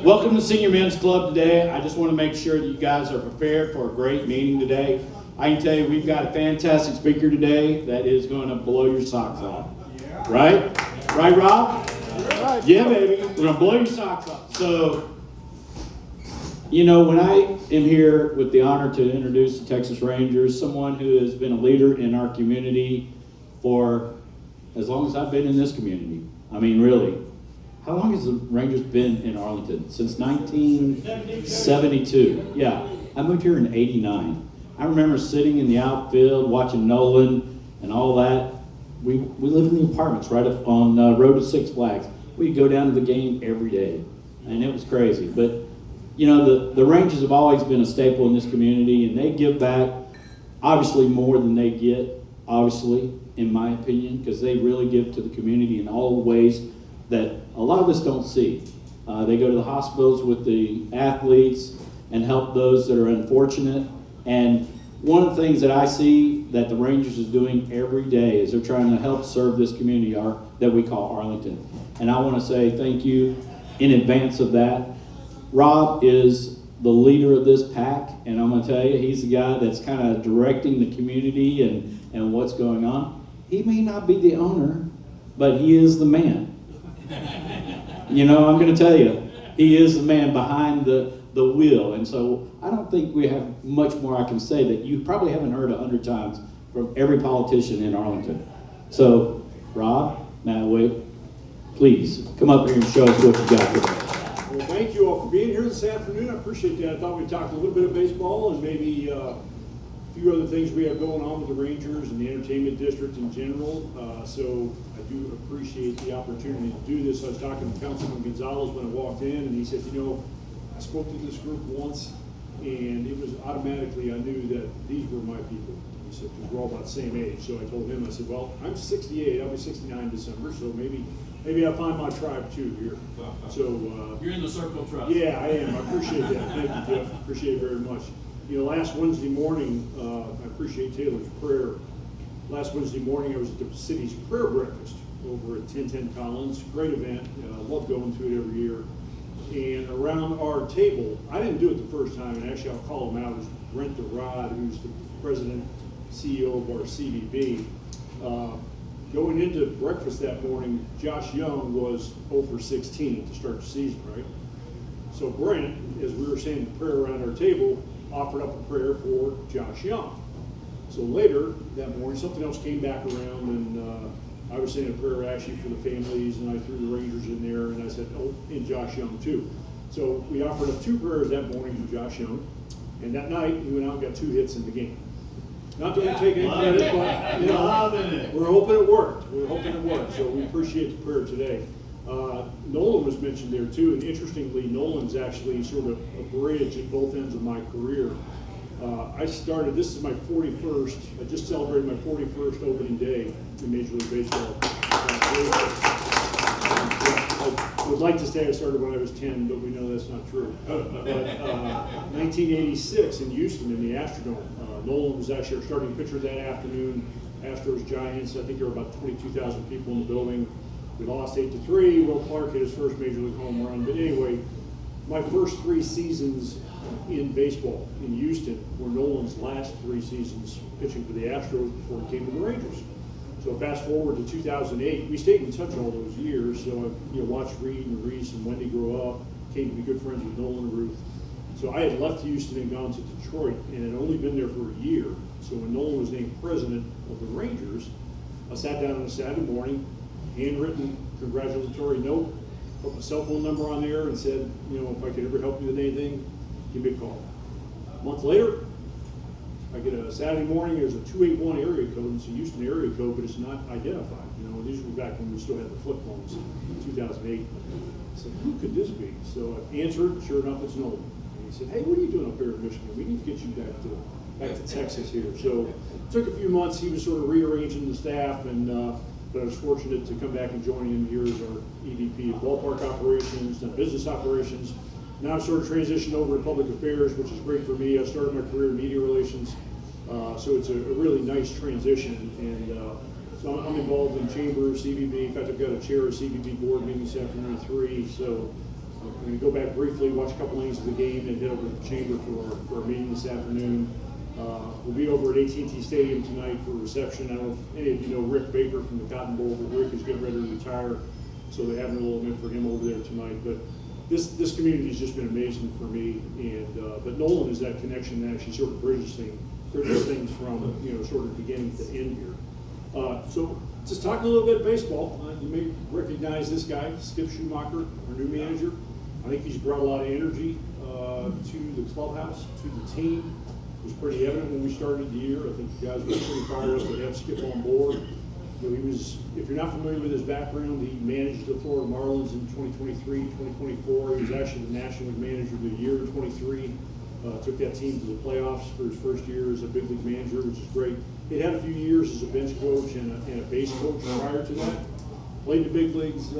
Welcome to Senior Men's Club today. I just want to make sure that you guys are prepared for a great meeting today. I can tell you we've got a fantastic speaker today that is going to blow your socks off. Right? Right, Rob? Yeah, baby. We're going to blow your socks off. So, you know, when I am here with the honor to introduce the Texas Rangers, someone who has been a leader in our community for as long as I've been in this community. I mean, really. How long has the Rangers been in Arlington? Since 1972. Yeah, I moved here in '89. I remember sitting in the outfield watching Nolan and all that. We lived in the apartments right up on road to Six Flags. We'd go down to the game every day, and it was crazy. But you know, the Rangers have always been a staple in this community, and they give back obviously more than they get, obviously, in my opinion, because they really give to the community in all the ways that a lot of us don't see. They go to the hospitals with the athletes and help those that are unfortunate. And one of the things that I see that the Rangers is doing every day is they're trying to help serve this community that we call Arlington. And I want to say thank you in advance of that. Rob is the leader of this pack, and I'm going to tell you, he's the guy that's kind of directing the community and what's going on. He may not be the owner, but he is the man. You know, I'm going to tell you, he is the man behind the wheel. And so I don't think we have much more I can say that you probably haven't heard 100 times from every politician in Arlington. So, Rob, Matwick, please come up here and show us what you got today. Well, thank you all for being here this afternoon. I appreciate that. I thought we'd talk a little bit of baseball and maybe a few other things we have going on with the Rangers and the entertainment district in general. So I do appreciate the opportunity to do this. I was talking to Councilman Gonzalez when I walked in, and he said, you know, I spoke to this group once, and it was automatically, I knew that these were my people. He said, because we're all about the same age. So I told him, I said, well, I'm 68, I'll be 69 in December, so maybe I'll find my tribe too here. So you're in the circle of trust. Yeah, I am. I appreciate that. Thank you, Jeff. Appreciate it very much. You know, last Wednesday morning, I appreciate Taylor's prayer. Last Wednesday morning, I was at the city's prayer breakfast over at 1010 Collins. Great event. I love going to it every year. And around our table, I didn't do it the first time, and actually I'll call him out, it was Brent DeRod, who's the president, CEO of our CVB. Going into breakfast that morning, Josh Young was 0 for 16 to start the season, right? So Brent, as we were saying the prayer around our table, offered up a prayer for Josh Young. So later that morning, something else came back around, and I was saying a prayer actually for the families, and I threw the Rangers in there, and I said, oh, and Josh Young too. So we offered up 2 prayers that morning for Josh Young, and that night he went out and got 2 hits in the game. Not that we take any credit, but you know, we're hoping it worked. We're hoping it worked, so we appreciate the prayer today. Nolan was mentioned there too, and interestingly, Nolan's actually sort of a bridge at both ends of my career. I started, this is my 41st, I just celebrated my 41st opening day in Major League Baseball. I would like to say I started when I was 10, but we know that's not true. But 1986 in Houston in the Astrodome, Nolan was actually our starting pitcher that afternoon. Astros Giants, I think there were about 22,000 people in the building. We lost 8-3. Will Clark hit his first Major League home run. But anyway, my first 3 seasons in baseball in Houston were Nolan's last 3 seasons pitching for the Astros before he came to the Rangers. So fast forward to 2008, we stayed in touch all those years. So I watched Reed and Reese and Wendy grow up, came to be good friends with Nolan and Ruth. So I had left Houston and gone to Detroit and had only been there for a year. So when Nolan was named president of the Rangers, I sat down on a Saturday morning, handwritten congratulatory note, put my cell phone number on there and said, you know, if I could ever help you with anything, give me a call. A month later, I get a Saturday morning, there's a 281 area code, it's a Houston area code, but it's not identified. You know, these were back when we still had the flip phones in 2008. I said, who could this be? So I answered, sure enough, it's Nolan. And he said, hey, what are you doing up here in Michigan? We need to get you back to Texas here. So it took a few months, he was sort of rearranging the staff, and but I was fortunate to come back and join him here as our EVP of ballpark operations, then business operations. Now I've sort of transitioned over to public affairs, which is great for me. I started my career in media relations, so it's a really nice transition. And so I'm involved in chambers, CVB. In fact, I've got a chair of CVB board meeting this afternoon at 3. So I'm going to go back briefly, watch a couple innings of the game, and head over to the chamber for our meeting this afternoon. We'll be over at AT&T Stadium tonight for a reception. I don't know if any of you know Rick Baker from the Cotton Bowl, but Rick is getting ready to retire, so they're having a little event for him over there tonight. But this community has just been amazing for me, and but Nolan is that connection that actually sort of bridges things from sort of beginning to end here. So just talking a little bit of baseball, you may recognize this guy, Skip Schumacher, our new manager. I think he's brought a lot of energy to the clubhouse, to the team. It was pretty evident when we started the year. I think the guys were pretty fired up to have Skip on board. He was, if you're not familiar with his background, he managed the Florida Marlins in 2023, 2024. He was actually the National League Manager of the Year in 23. Took that team to the playoffs for his first year as a big league manager, which is great. He had a few years as a bench coach and a base coach prior to that. Played the big leagues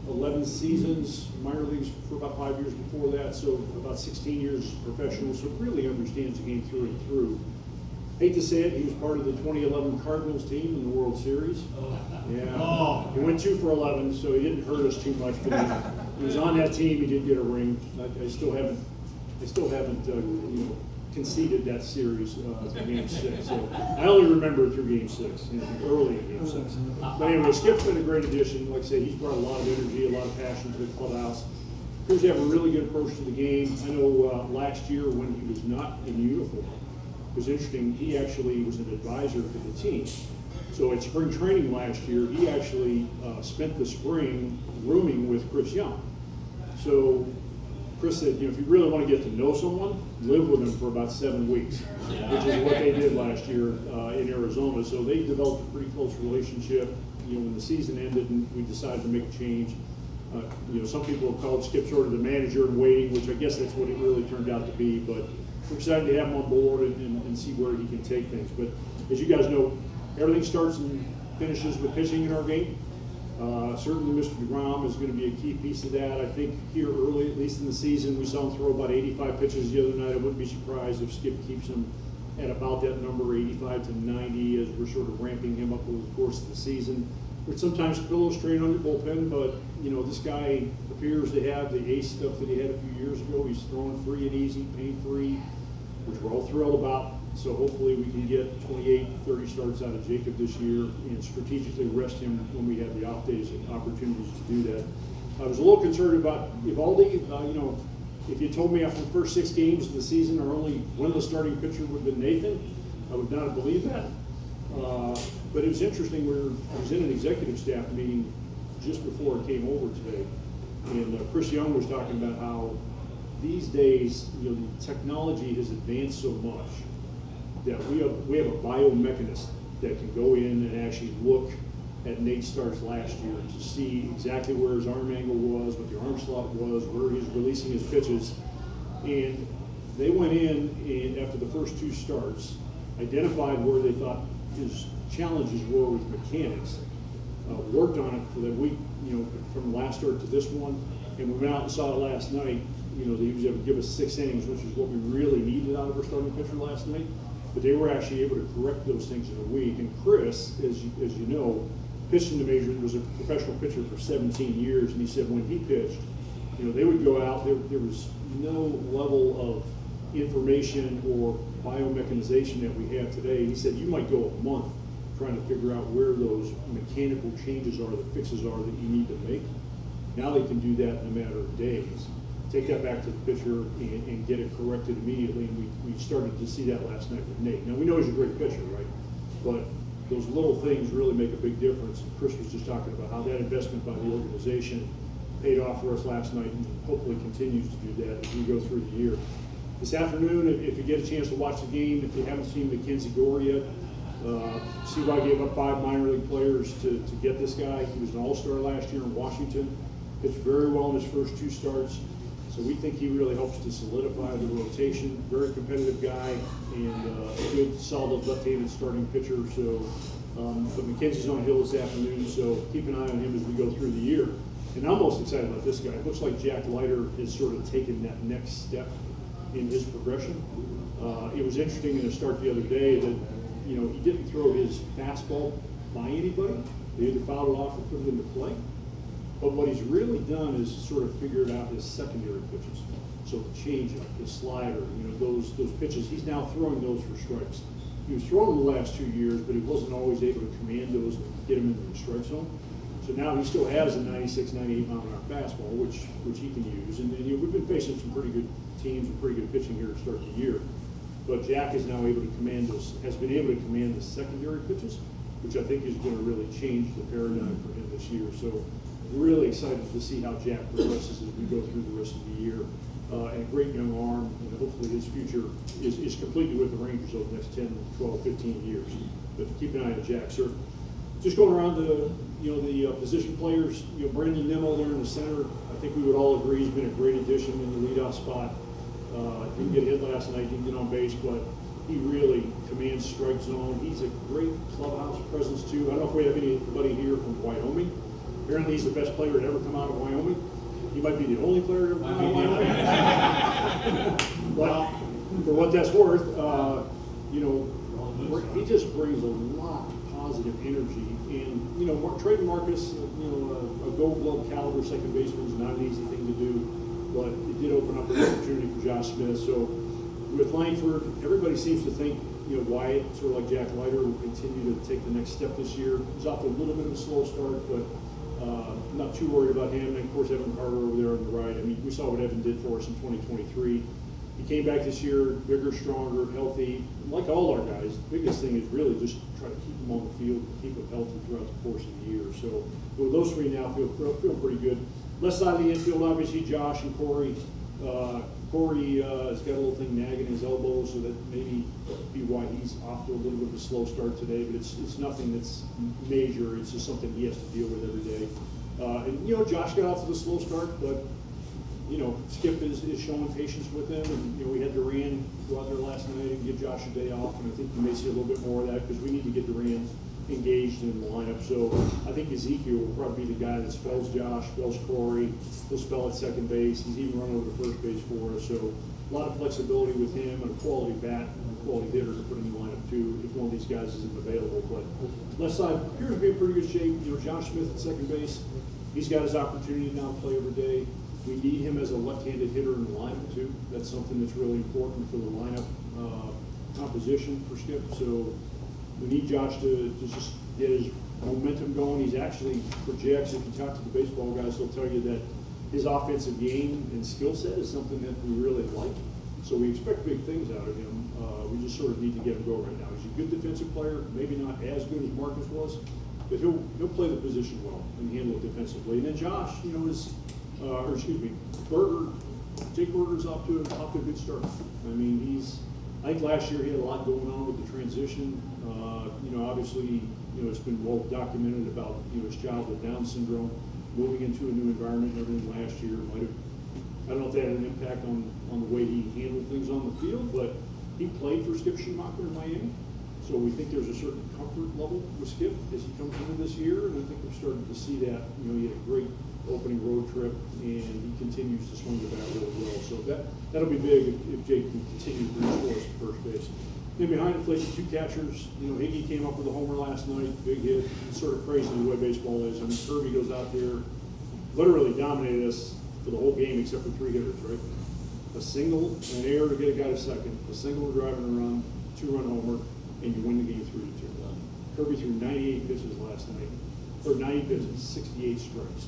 11 seasons, minor leagues for about 5 years before that, so about 16 years as a professional, so really understands the game through and through. Hate to say it, he was part of the 2011 Cardinals team in the World Series. Yeah, he went 2 for 11, so he didn't hurt us too much, but he was on that team. He did get a ring. I still haven't conceded that series through Game 6. So I only remember it through Game 6, early in Game 6. But anyway, Skip's been a great addition. Like I say, he's brought a lot of energy, a lot of passion to the clubhouse. Appears to have a really good approach to the game. I know last year when he was not in uniform, it was interesting. He actually was an advisor to the team. So at spring training last year, he actually spent the spring rooming with Chris Young. So Chris said, if you really want to get to know someone, live with them for about 7 weeks, which is what they did last year in Arizona. So they developed a pretty close relationship. When the season ended and we decided to make a change, some people have called Skip sort of the manager in waiting, which I guess that's what it really turned out to be. But we're excited to have him on board and see where he can take things. But as you guys know, everything starts and finishes with pitching in our game. Certainly Mr. DeGrom is going to be a key piece of that. I think here early, at least in the season, we saw him throw about 85 pitches the other night. I wouldn't be surprised if Skip keeps him at about that number, 85 to 90, as we're sort of ramping him up over the course of the season. Which sometimes pillow strain on your bullpen, but this guy appears to have the ace stuff that he had a few years ago. He's throwing free and easy, pain-free, which we're all thrilled about. So hopefully we can get 28, 30 starts out of Jacob this year and strategically rest him when we have the off days and opportunities to do that. I was a little concerned about Evaldi. If you told me after the first 6 games of the season our only winless starting pitcher would have been Nathan, I would not have believed that. But it was interesting. I was in an executive staff meeting just before I came over today, and Chris Young was talking about how these days, the technology has advanced so much that we have a biomechanist that can go in and actually look at Nate's starts last year to see exactly where his arm angle was, what the arm slot was, where he's releasing his pitches. And they went in and after the first 2 starts, identified where they thought his challenges were with mechanics, worked on it for that week, from the last start to this one, and we went out and saw it last night. They was able to give us 6 innings, which is what we really needed out of our starting pitcher last night. But they were actually able to correct those things in a week. And Chris, as you know, pitched in the major, was a professional pitcher for 17 years, and he said when he pitched, they would go out, there was no level of information or biomechanization that we have today. And he said you might go a month trying to figure out where those mechanical changes are, the fixes are that you need to make. Now they can do that in a matter of days. Take that back to the pitcher and get it corrected immediately. And we started to see that last night with Nate. Now we know he's a great pitcher, right? But those little things really make a big difference. Chris was just talking about how that investment by the organization paid off for us last night and hopefully continues to do that as we go through the year. This afternoon, if you get a chance to watch the game, if you haven't seen Mackenzie Gore yet, CY gave up 5 minor league players to get this guy. He was an all-star last year in Washington. Pitched very well in his first 2 starts. So we think he really helps to solidify the rotation. Very competitive guy and a good, solid left-handed starting pitcher. So, but Mackenzie's on Hill this afternoon, so keep an eye on him as we go through the year. And I'm most excited about this guy. It looks like Jack Leiter has sort of taken that next step in his progression. It was interesting in the start the other day that he didn't throw his fastball by anybody. They either fouled it off or put it into play. But what he's really done is sort of figured out his secondary pitches. So the changeup, his slider, those pitches, he's now throwing those for strikes. He was throwing them the last 2 years, but he wasn't always able to command those and get them into the strike zone. So now he still has a 96, 98 mile an hour fastball, which he can use. And we've been facing some pretty good teams and pretty good pitching here to start the year. But Jack is now able to has been able to command the secondary pitches, which I think is going to really change the paradigm for him this year. So really excited to see how Jack progresses as we go through the rest of the year. And a great young arm, and hopefully his future is completely with the Rangers over the next 10, 12, 15 years. But keep an eye on Jack, sir. Just going around the position players, Brandon Nimmo there in the center, I think we would all agree he's been a great addition in the leadoff spot. Didn't get hit last night, didn't get on base, but he really commands strike zone. He's a great clubhouse presence too. I don't know if we have anybody here from Wyoming. Apparently he's the best player to ever come out of Wyoming. He might be the only player to ever come out of Wyoming. But for what that's worth, he just brings a lot of positive energy. And, trading Marcus, a gold glove caliber second baseman is not an easy thing to do, but it did open up an opportunity for Josh Smith. So with Langford, everybody seems to think, Wyatt, sort of like Jack Leiter, will continue to take the next step this year. He's off to a little bit of a slow start, but not too worried about him. And of course, Evan Carter over there on the right. I mean, we saw what Evan did for us in 2023. He came back this year, bigger, stronger, healthy. Like all our guys, the biggest thing is really just try to keep them on the field, keep them healthy throughout the course of the year. So with those three now, feel pretty good. Left side of the infield, obviously, Josh and Corey. Corey has got a little thing nagging his elbow, so that maybe be why he's off to a little bit of a slow start today. But it's nothing that's major. It's just something he has to deal with every day. And Josh got off to the slow start, but Skip is showing patience with him, and we had Duran go out there last night and give Josh a day off, and I think you may see a little bit more of that because we need to get Duran engaged in the lineup. So I think Ezekiel will probably be the guy that spells Josh, spells Corey, he'll spell at second base. He's even run over to first base for us. So a lot of flexibility with him and a quality bat and a quality hitter to put in the lineup too if one of these guys isn't available. But left side appears to be in pretty good shape. Josh Smith at second base, he's got his opportunity now to play every day. We need him as a left-handed hitter in the lineup too. That's something that's really important for the lineup composition for Skip. So we need Josh to just get his momentum going. He's actually projects, if you talk to the baseball guys, they'll tell you that his offensive game and skill set is something that we really like. So we expect big things out of him. We just sort of need to get him going right now. He's a good defensive player, maybe not as good as Marcus was, but he'll play the position well and handle it defensively. And then Josh, Jake Berger's off to a good start. I mean, I think last year he had a lot going on with the transition. Obviously, it's been well documented about his child with Down syndrome, moving into a new environment and everything last year. I don't know if that had an impact on the way he handled things on the field, but he played for Skip Schumacher in Miami. So we think there's a certain comfort level with Skip as he comes into this year, and I think we're starting to see that. He had a great opening road trip, and he continues to swing the bat really well. So that'll be big if Jake can continue to bring scores to first base. Then behind the plate, the two catchers. Higgy came up with a homer last night, big hit. It's sort of crazy the way baseball is. I mean, Kirby goes out there, literally dominated us for the whole game except for 3 hitters, right? A single, an error to get a guy to second, a single driving a run, 2-run homer, and you win the game 3-2. Kirby threw 98 pitches last night, or 90 pitches, 68 strikes.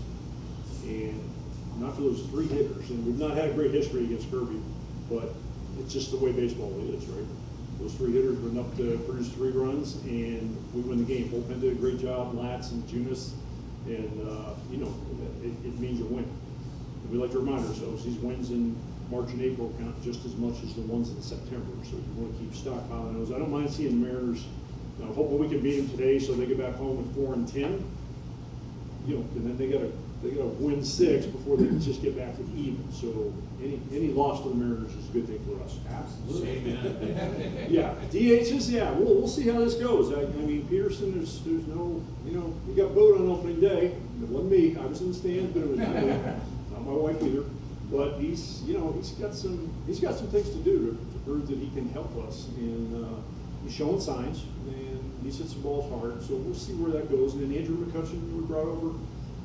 And not for those 3 hitters, and we've not had a great history against Kirby, but it's just the way baseball is, right? Those 3 hitters were enough to produce 3 runs, and we win the game. Bullpen did a great job, Latz and Junis, and it means a win. And we like to remind ourselves these wins in March and April count just as much as the ones in September, so you want to keep stockpiling those. I don't mind seeing the Mariners. Hoping we can beat them today, so they get back home with 4-10. And then they got to win 6 before they can just get back to even. So any loss to the Mariners is a good thing for us. Absolutely. Amen. Yeah, DHs. Yeah, we'll see how this goes. I mean, Peterson. There's no. He got booed on opening day. It wasn't me. I was in the stands, but it was not my wife either. But he's got some things to do to prove that he can help us, and he's showing signs, and he's hit some balls hard. So we'll see where that goes. And then Andrew McCutcheon we brought over.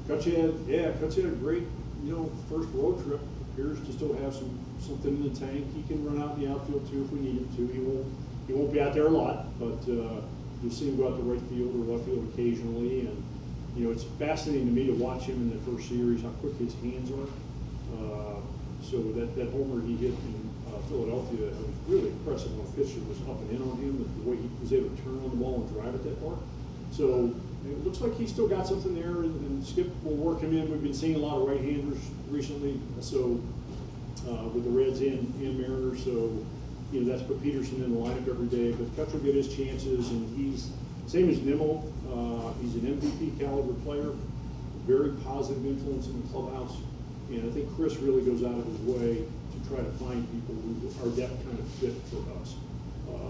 Cutch had a great, first road trip. Appears to still have something in the tank. He can run out in the outfield too if we need him to. He won't be out there a lot, but you'll see him go out to right field or left field occasionally. And it's fascinating to me to watch him in the first series, how quick his hands are. So that homer he hit in Philadelphia, it was really impressive when a pitcher was up and in on him, the way he was able to turn on the ball and drive it that far. So it looks like he's still got something there, and Skip will work him in. We've been seeing a lot of right-handers recently, so with the Reds and Mariners. So that's put Peterson in the lineup every day. But Cutch will get his chances, and he's same as Nimmo. He's an MVP caliber player, very positive influence in the clubhouse, and I think Chris really goes out of his way to try to find people who are that kind of fit for us.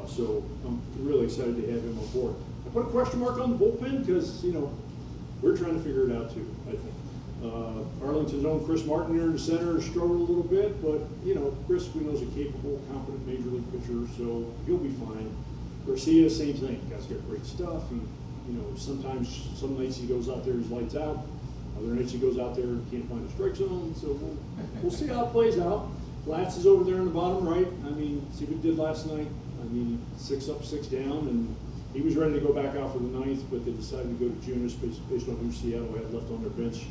So I'm really excited to have him on board. I put a question mark on the bullpen because, we're trying to figure it out too, I think. Arlington's own Chris Martin there in the center struggled a little bit, but, Chris, we know, is a capable, competent major league pitcher, so he'll be fine. Garcia, same thing. Guy's got great stuff. He, sometimes, some nights he goes out there, he's lights out. Other nights he goes out there and can't find a strike zone, so we'll see how it plays out. Latz is over there in the bottom right. See what he did last night. 6 up, 6 down, and he was ready to go back out for the 9th, but they decided to go to Junis based on who Seattle had left on their bench.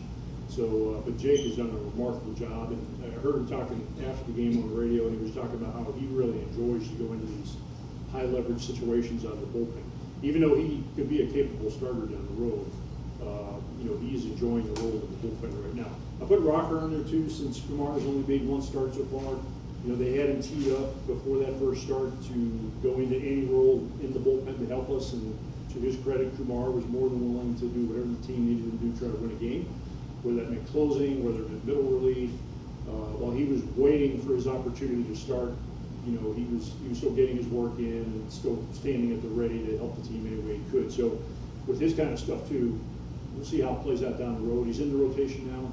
So, but Jake has done a remarkable job, and I heard him talking after the game on the radio, and he was talking about how he really enjoys to go into these high leverage situations out of the bullpen. Even though he could be a capable starter down the road, he's enjoying the role of the bullpen right now. I put Rocker in there too, since Kumar's only made 1 start so far. They had him teed up before that first start to go into any role in the bullpen to help us, and to his credit, Kumar was more than willing to do whatever the team needed him to do to try to win a game, whether that meant closing, whether it meant middle relief. While he was waiting for his opportunity to start, he was still getting his work in and still standing at the ready to help the team any way he could. So with his kind of stuff too, we'll see how it plays out down the road. He's in the rotation now.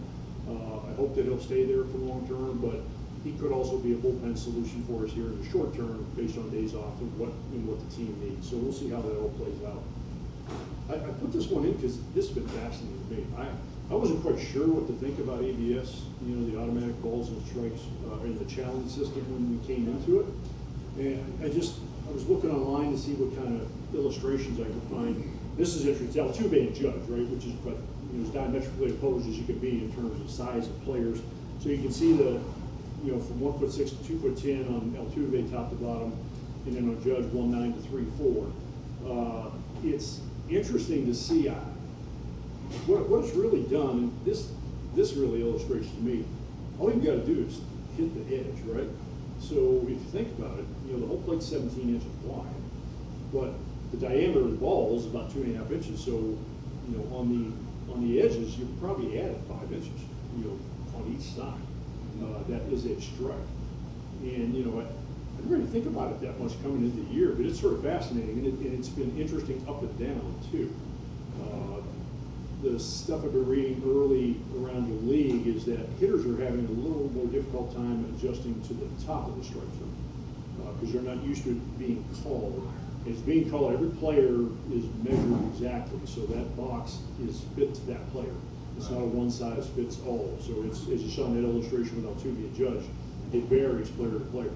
I hope that he'll stay there for the long term, but he could also be a bullpen solution for us here in the short term based on days off and what the team needs. So we'll see how that all plays out. I put this one in because this has been fascinating to me. I wasn't quite sure what to think about ABS, the automatic balls and strikes in the challenge system when we came into it. And I was looking online to see what kind of illustrations I could find. This is interesting. Altuve and Judge, right, which is as diametrically opposed as you could be in terms of size of players. So you can see from 1'6" to 2'10" on Altuve top to bottom, and then on Judge 1'9" to 3'4". It's interesting to see what it's really done. And this really illustrates to me. All you've got to do is hit the edge, right? So if you think about it, the whole plate's 17 inches wide, but the diameter of the ball is about 2.5 inches. So on the edges, you probably added 5 inches, on each side. That is a strike. And, I didn't really think about it that much coming into the year, but it's sort of fascinating, and it's been interesting up and down, too. The stuff I've been reading early around the league is that hitters are having a little more difficult time adjusting to the top of the strike zone because they're not used to it being called. It's being called, every player is measured exactly, so that box is fit to that player. It's not a one-size-fits-all. So it's, as you saw in that illustration with Altuve and Judge, it varies player to player.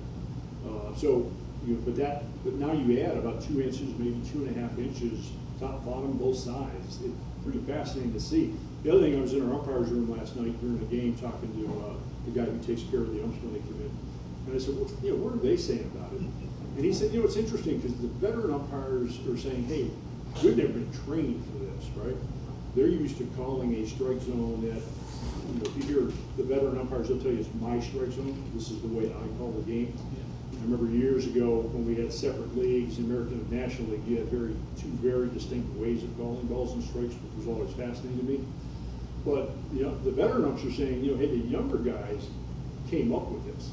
But now you add about 2 inches, maybe 2.5 inches, top, bottom, both sides. It's pretty fascinating to see. The other thing, I was in our umpire's room last night during the game talking to the guy who takes care of the umps when they come in. And I said, well, what are they saying about it? And he said, it's interesting because the veteran umpires are saying, hey, we've never been trained for this, right? They're used to calling a strike zone that, if you hear the veteran umpires, they'll tell you it's my strike zone. This is the way I call the game. I remember years ago when we had separate leagues, the American and National League, you had two very distinct ways of calling balls and strikes, which was always fascinating to me. But the veteran umps are saying, hey, the younger guys came up with this,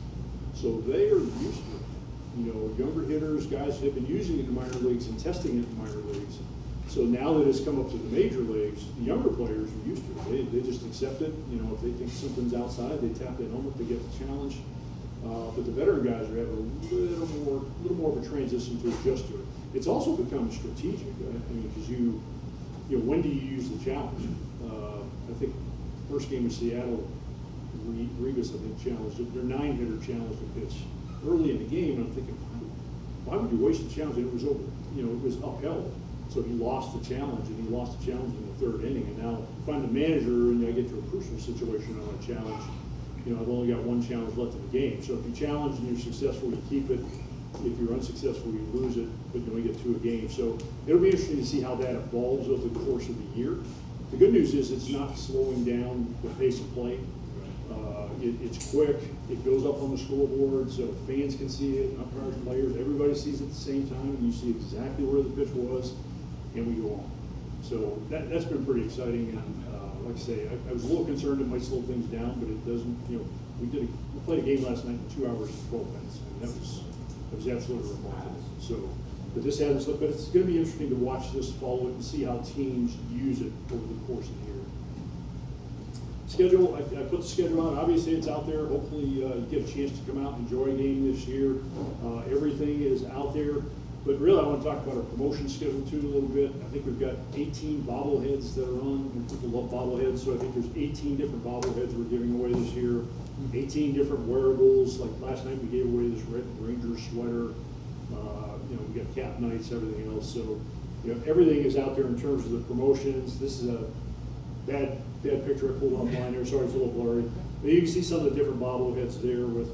so they are used to it. Younger hitters, guys have been using it in minor leagues and testing it in minor leagues. So now that it's come up to the major leagues, the younger players are used to it. They just accept it. If they think something's outside, they tap their helmet, they get the challenge. But the veteran guys are having a little more of a transition to adjust to it. It's also become strategic, right? Because when do you use the challenge? I think first game with Seattle, Regas, I think, challenged it. Their 9-hitter challenged the pitch early in the game, and I'm thinking, why would you waste the challenge? And it was over, it was upheld. So he lost the challenge, and he lost the challenge in the 3rd inning. And now if I'm the manager and I get to a crucial situation on a challenge, I've only got 1 challenge left in the game. So if you challenge and you're successful, you keep it. If you're unsuccessful, you lose it, but you only get 2 a game. So it'll be interesting to see how that evolves over the course of the year. The good news is it's not slowing down the pace of play. It's quick, it goes up on the scoreboard, so fans can see it, umpires, players, everybody sees it at the same time, and you see exactly where the pitch was, and we go on. So that's been pretty exciting, and like I say, I was a little concerned it might slow things down, but it doesn't. We played a game last night in 2 hours and 12 minutes, and that was absolutely remarkable. So, but this hasn't slipped, but it's going to be interesting to watch this, follow it, and see how teams use it over the course of the year. Schedule, I put the schedule on. Obviously, it's out there. Hopefully, you get a chance to come out and enjoy a game this year. Everything is out there. But really, I want to talk about our promotion schedule too a little bit. I think we've got 18 bobbleheads that are on, and people love bobbleheads. So I think there's 18 different bobbleheads we're giving away this year. 18 different wearables. Like last night, we gave away this Red Ranger sweater. We got cap nights, everything else. So everything is out there in terms of the promotions. This is a bad picture I pulled offline there. Sorry, it's a little blurry. But you can see some of the different bobbleheads there with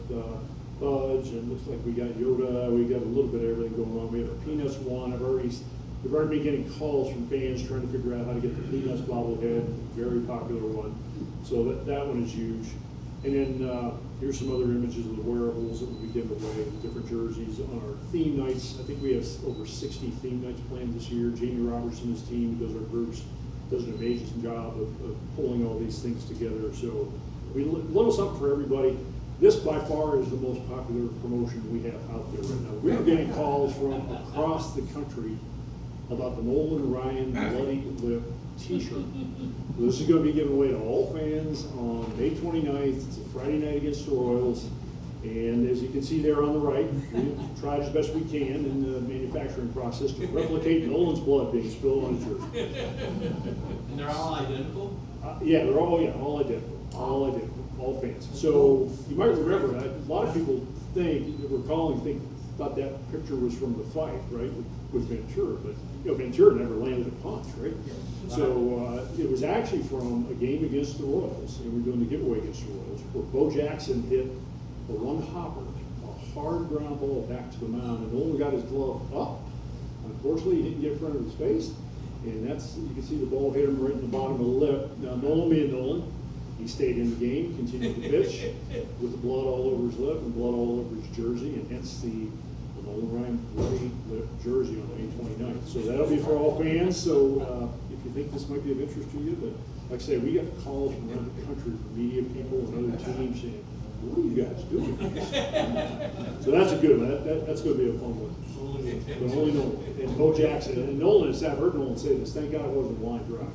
Budge, and looks like we got Yoda. We got a little bit of everything going on. We have a Peanuts one. We've already been getting calls from fans trying to figure out how to get the Peanuts bobblehead. Very popular one. So that one is huge. And then here's some other images of the wearables that we'll be giving away, the different jerseys on our theme nights. I think we have over 60 theme nights planned this year. Jamie Robertson and his team, who does our groups, does an amazing job of pulling all these things together. So we little something for everybody. This by far is the most popular promotion we have out there right now. We're getting calls from across the country about the Nolan Ryan Bloody Lip t-shirt. This is going to be given away to all fans on May 29th. It's a Friday night against the Royals. And as you can see there on the right, we've tried as best we can in the manufacturing process to replicate Nolan's blood being spilled on his jersey. And they're all identical? Yeah, they're all identical. All identical. All fans. So you might remember that a lot of people thought that picture was from the fight, right, with Ventura, but Ventura never landed a punch, right? So it was actually from a game against the Royals, and we're doing the giveaway against the Royals, where Bo Jackson hit a one-hopper, a hard ground ball back to the mound, and Nolan got his glove up. Unfortunately, he didn't get in front of his face, and you can see the ball hit him right in the bottom of the lip. Now, Nolan being Nolan, he stayed in the game, continued to pitch with the blood all over his lip and blood all over his jersey, and hence the Nolan Ryan Bloody Lip jersey on May 29th. So that'll be for all fans. So if you think this might be of interest to you, but like I say, we got calls from around the country from media people and other teams saying, "What are you guys doing?" So that's a good one. That's going to be a fun one. But only Nolan and Bo Jackson and Nolan. I've heard Nolan say this. Thank God it wasn't a line drive.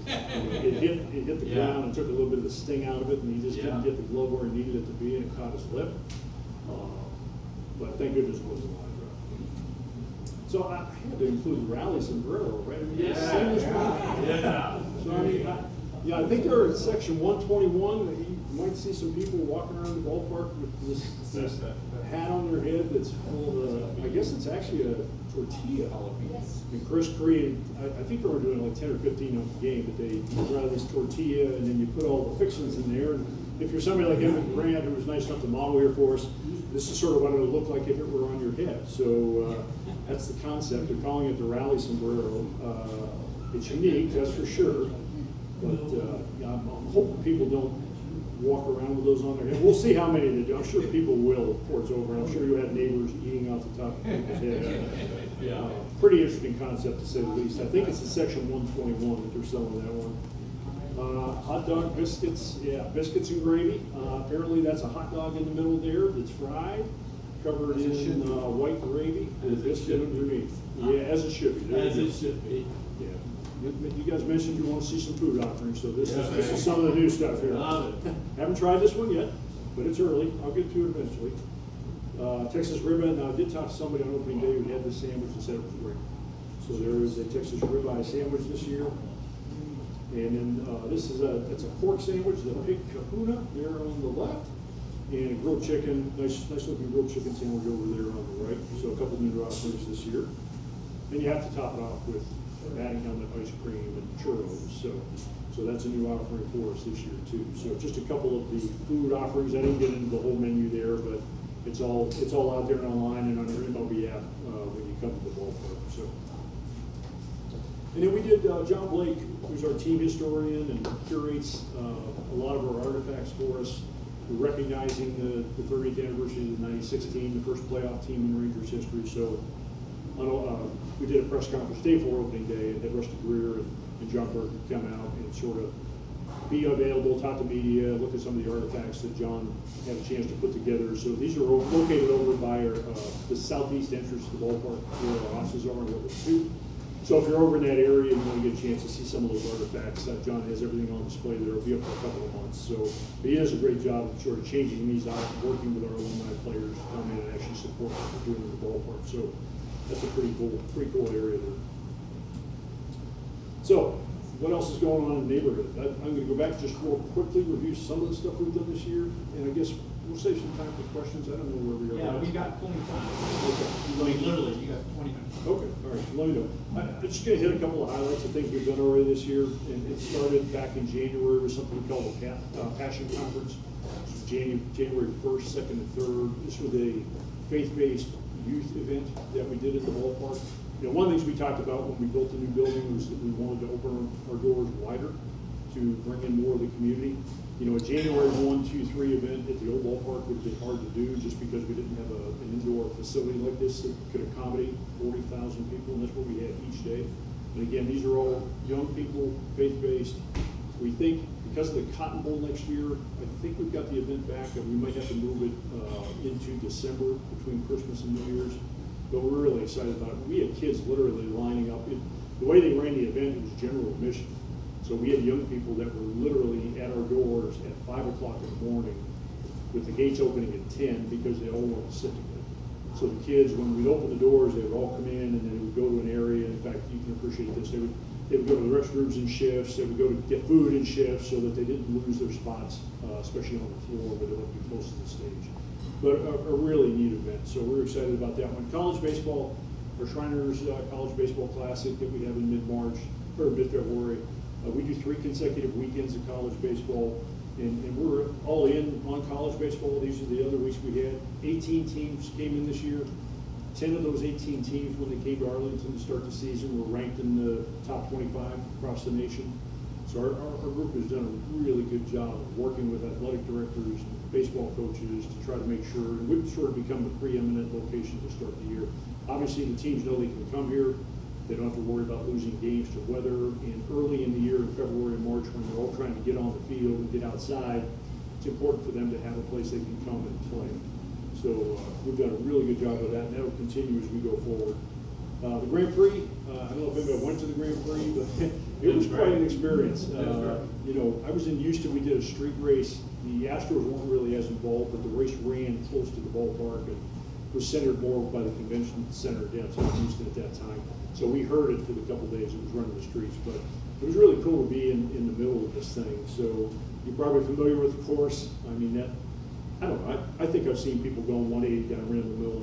It hit the ground and took a little bit of the sting out of it, and he just didn't get the glove where he needed it to be, and it caught his lip. But thank goodness it wasn't a line drive. So I had to include the rally sombrero, right? Yeah. So I think they're in section 121. You might see some people walking around the ballpark with this hat on their head that's full of, I guess it's actually a tortilla. And Chris created, I think they were doing like 10 or 15 on the game, but they run out this tortilla and then you put all the fixings in there. And if you're somebody like Evan Grant, who was nice enough to model here for us, this is sort of what it would look like if it were on your head. So that's the concept. They're calling it the rally sombrero. It's unique, that's for sure. But I'm hoping people don't walk around with those on their head. We'll see how many they do. I'm sure people will before it's over. I'm sure you have neighbors eating off the top of people's heads. Pretty interesting concept to say the least. I think it's in section 121 that they're selling that one. Hot dog biscuits, biscuits and gravy. Apparently that's a hot dog in the middle there that's fried, covered in white gravy with a biscuit underneath. Yeah, as it should be. As it should be. Yeah. You guys mentioned you want to see some food offerings, so this is some of the new stuff here. Haven't tried this one yet, but it's early. I'll get to it eventually. Texas ribeye. Now I did talk to somebody on opening day who had this sandwich and said it was great. So there is a Texas ribeye sandwich this year. And then this is that's a pork sandwich, the Pig Kahuna there on the left, and a grilled chicken, nice looking grilled chicken sandwich over there on the right. So a couple new offerings this year. Then you have to top it off with batting helmet ice cream and churros. So that's a new offering for us this year too. So just a couple of the food offerings. I didn't get into the whole menu there, but it's all out there and online and on our MLB app when you come to the ballpark. So, and then we did John Blake, who's our team historian and curates a lot of our artifacts for us. We're recognizing the 30th anniversary of the 96 team, the first playoff team in Rangers history. So we did a press conference day before opening day, and had Rusty Greer and John Burke come out and sort of be available, talk to media, look at some of the artifacts that John had a chance to put together. So these are located over by the southeast entrance to the ballpark where our offices are in level 2. So if you're over in that area and you want to get a chance to see some of those artifacts, John has everything on display there. It'll be up for a couple of months. So he does a great job of sort of changing these out, working with our alumni players to come in and actually support what we're doing in the ballpark. So that's a pretty cool area there. So what else is going on in the neighborhood? I'm going to go back just real quickly, review some of the stuff we've done this year, and I guess we'll save some time for questions. I don't know where we are. Yeah, we got plenty of time. Okay. I mean, literally, you got 20 minutes. Okay, all right, let me know. I'm just gonna hit a couple of highlights of things we've done already this year, and it started back in January with something we call the Passion Conference. January 1st, 2nd, and 3rd. This was a faith-based youth event that we did at the ballpark. You know, one of the things we talked about when we built the new building was that we wanted to open our doors wider to bring in more of the community. You know, a January 1, 2, 3 event at the old ballpark would have been hard to do just because we didn't have an indoor facility like this that could accommodate 40,000 people, and that's what we had each day. And again, these are all young people, faith-based. We think because of the Cotton Bowl next year, I think we've got the event back, and we might have to move it into December between Christmas and New Year's. But we're really excited about it. We had kids literally lining up. The way they ran the event, it was general admission. So we had young people that were literally at our doors at 5 o'clock in the morning with the gates opening at 10 because they all wanted to sit together. So the kids, when we'd open the doors, they would all come in and then they would go to an area. In fact, you can appreciate this. They would go to the restrooms in shifts. They would go to get food in shifts so that they didn't lose their spots, especially on the floor where they wouldn't be close to the stage. But a really neat event. So we're excited about that one. College baseball, our Shriners College Baseball Classic that we have in mid-March or mid-February. We do 3 consecutive weekends of college baseball, and we're all in on college baseball. These are the other weeks we had. 18 teams came in this year. 10 of those 18 teams, when they came to Arlington to start the season, were ranked in the top 25 across the nation. So our group has done a really good job of working with athletic directors and baseball coaches to try to make sure, and we've sort of become the preeminent location to start the year. Obviously, the teams know they can come here. They don't have to worry about losing games to weather. And early in the year, in February and March, when they're all trying to get on the field and get outside, it's important for them to have a place they can come and play. So we've done a really good job of that, and that'll continue as we go forward. The Grand Prix, I don't know if anybody went to the Grand Prix, but it was quite an experience. You know, I was in Houston, we did a street race. The Astros weren't really as involved, but the race ran close to the ballpark and was centered more by the convention center downtown Houston at that time. So we heard it for the couple days it was running the streets, but it was really cool to be in the middle of this thing. So you're probably familiar with the course. I mean, that, I don't know, I think I've seen people going 180 down around the middle.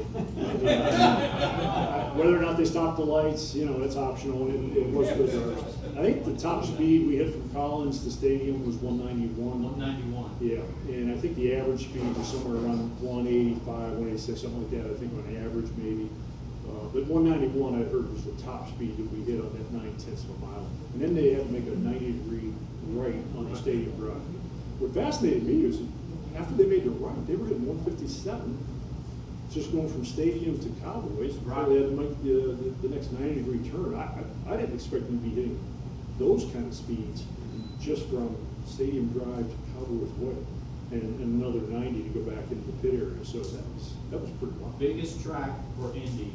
Whether or not they stopped the lights, you know, that's optional. It was for ours. I think the top speed we hit from Collins to Stadium was 191. 191. Yeah, and I think the average speed was somewhere around 185, 186, something like that. I think on average maybe. But 191 I heard was the top speed that we hit on that 9/10 of a mile. And then they had to make a 90-degree right on the stadium drive. What fascinated me was after they made the right, they were hitting 157, just going from Stadium to Cowboys. Right. They had to make the next 90-degree turn. I didn't expect them to be hitting those kind of speeds just from Stadium Drive to Cowboys Way. And another 90 to go back into the pit area. So that was pretty wild. Biggest track for Indy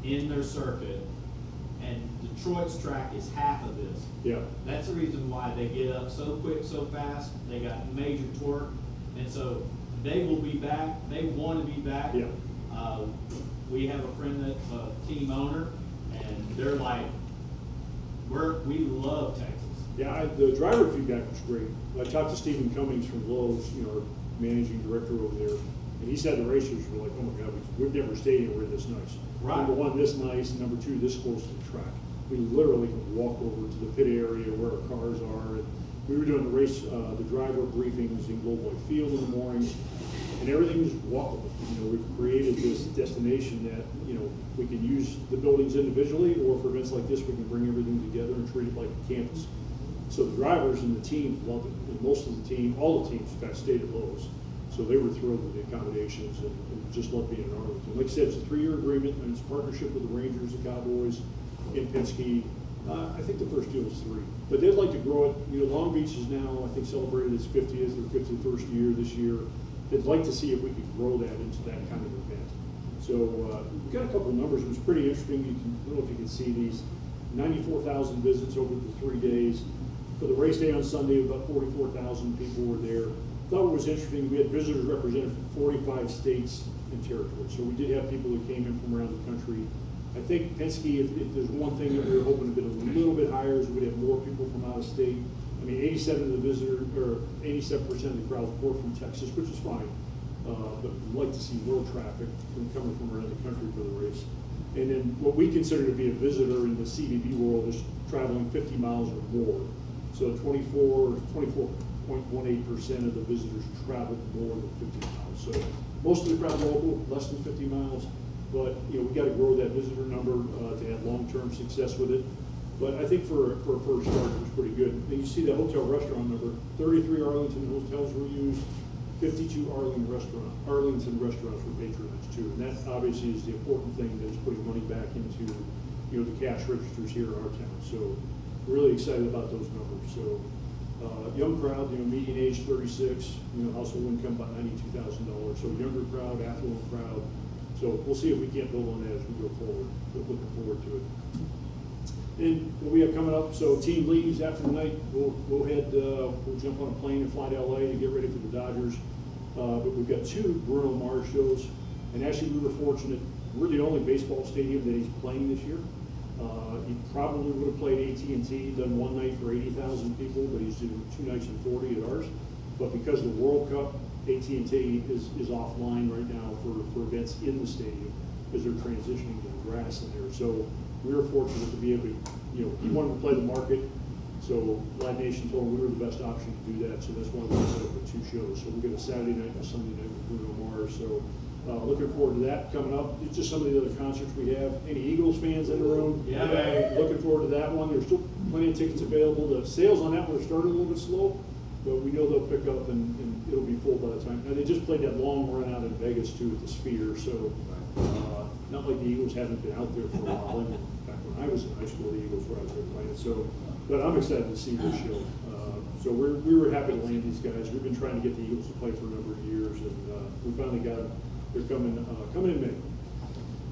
in their circuit, and Detroit's track is half of this. Yeah. That's the reason why they get up so quick, so fast. They got major torque, and so they will be back. They want to be back. Yeah. We have a friend that's a team owner, and they're like, we love Texas. Yeah, the driver feedback was great. I talked to Stephen Cummings from Lowe's, our managing director over there, and he said the racers were like, oh my God, we've never stayed anywhere this nice. Right. Number one, this nice, and number two, this close to the track. We literally can walk over to the pit area where our cars are. And we were doing the race, the driver briefings in Global Field in the mornings, and everything was walkable. We've created this destination that, we can use the buildings individually, or for events like this, we can bring everything together and treat it like a campus. So the drivers and the teams loved it, and most of the team, all the teams, in fact, stayed at Lowe's. So they were thrilled with the accommodations and just loved being in Arlington. Like I said, it's a 3-year agreement, and it's a partnership with the Rangers, the Cowboys, and Penske. I think the first deal was 3, but they'd like to grow it. Long Beach is now, I think, celebrated its 50th or 51st year this year. They'd like to see if we could grow that into that kind of event. So we've got a couple of numbers. It was pretty interesting. I don't know if you can see these. 94,000 visits over the 3 days. For the race day on Sunday, about 44,000 people were there. Thought it was interesting. We had visitors represented from 45 states and territories. So we did have people that came in from around the country. I think Penske, if there's one thing that we were hoping to be a little bit higher, is we'd have more people from out of state. 87% of the crowd were from Texas, which is fine. But we'd like to see more traffic coming from around the country for the race. And then what we consider to be a visitor in the CVB world is traveling 50 miles or more. So 24.18% of the visitors traveled more than 50 miles. So most of the crowd local, less than 50 miles. But we got to grow that visitor number to have long-term success with it. But I think for a first start, it was pretty good. And you see the hotel restaurant number: 33 Arlington hotels were used, 52 Arlington restaurants were patronized too. And that obviously is the important thing, that's putting money back into the cash registers here in our town. So really excited about those numbers. So young crowd, median age 36, household income about $92,000. So younger crowd, affluent crowd. So we'll see if we can't build on that as we go forward. We're looking forward to it. And what we have coming up, so team leaves after the night. We'll jump on a plane and fly to LA to get ready for the Dodgers. But we've got 2 Bruno Mars shows. And actually we were fortunate, we're the only baseball stadium that he's playing this year. He probably would have played AT&T, done one night for 80,000 people, but he's doing 2 nights and 40 at ours. But because of the World Cup, AT&T is offline right now for events in the stadium because they're transitioning to the grass in there. So we were fortunate to be able to, he wanted to play the market. So Live Nation told him we were the best option to do that. So that's why we set up with 2 shows. So we got a Saturday night and a Sunday night with Bruno Mars. So looking forward to that coming up. It's just some of the other concerts we have. Any Eagles fans in the room? Yeah, man. Looking forward to that one. There's still plenty of tickets available. The sales on that one are starting a little bit slow, but we know they'll pick up and it'll be full by the time. Now they just played that long run out in Vegas too at the Sphere. So not like the Eagles haven't been out there for a while. And back when I was in high school, the Eagles were out there playing. So, but I'm excited to see this show. So we were happy to land these guys. We've been trying to get the Eagles to play for a number of years, and we finally got them. They're coming in May. And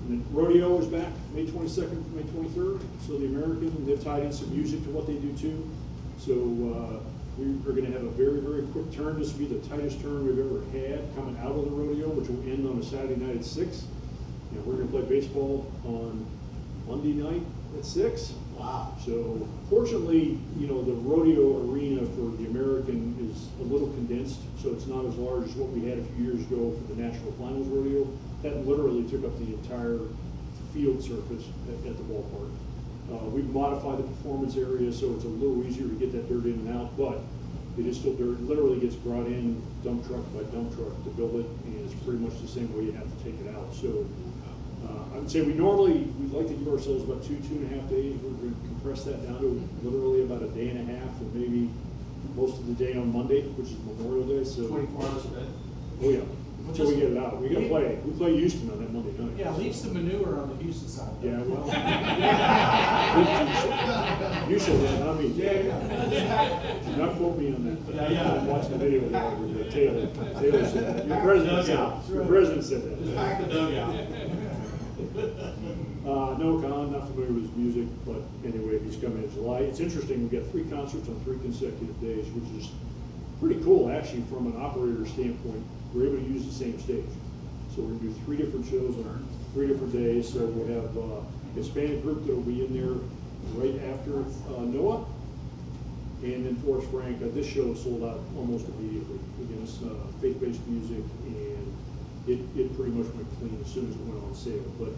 then rodeo is back, May 22nd, May 23rd. So the American, they've tied in some music to what they do too. So we are going to have a very, very quick turn. This will be the tightest turn we've ever had coming out of the rodeo, which will end on a Saturday night at 6. We're going to play baseball on Monday night at 6. Wow. So fortunately, the rodeo arena for the American is a little condensed, so it's not as large as what we had a few years ago for the National Finals Rodeo. That literally took up the entire field surface at the ballpark. We've modified the performance area so it's a little easier to get that dirt in and out, but it is still dirt. It literally gets brought in dump truck by dump truck to build it, and it's pretty much the same way you have to take it out. So I would say we'd like to give ourselves about 2.5 days. We're going to compress that down to literally about a day and a half, and maybe most of the day on Monday, which is Memorial Day. So 24 hours a day. Oh yeah, until we get it out. We play Houston on that Monday night. Yeah, leave some manure on the Houston side. Yeah, well, you said that, not me. Do not quote me on that. Yeah. I'm watching the video with Taylor. Taylor said that. Your president said that. Your president said that. Back the dugout. No, Con, not familiar with his music, but anyway, he's coming in July. It's interesting, we got 3 concerts on 3 consecutive days, which is pretty cool, actually, from an operator standpoint. We're able to use the same stage. So we're gonna do 3 different shows on 3 different days. So we'll have a Hispanic group that will be in there right after Noah. And then Forrest Frank, this show sold out almost immediately. Again, it's faith-based music, and it pretty much went clean as soon as it went on sale. But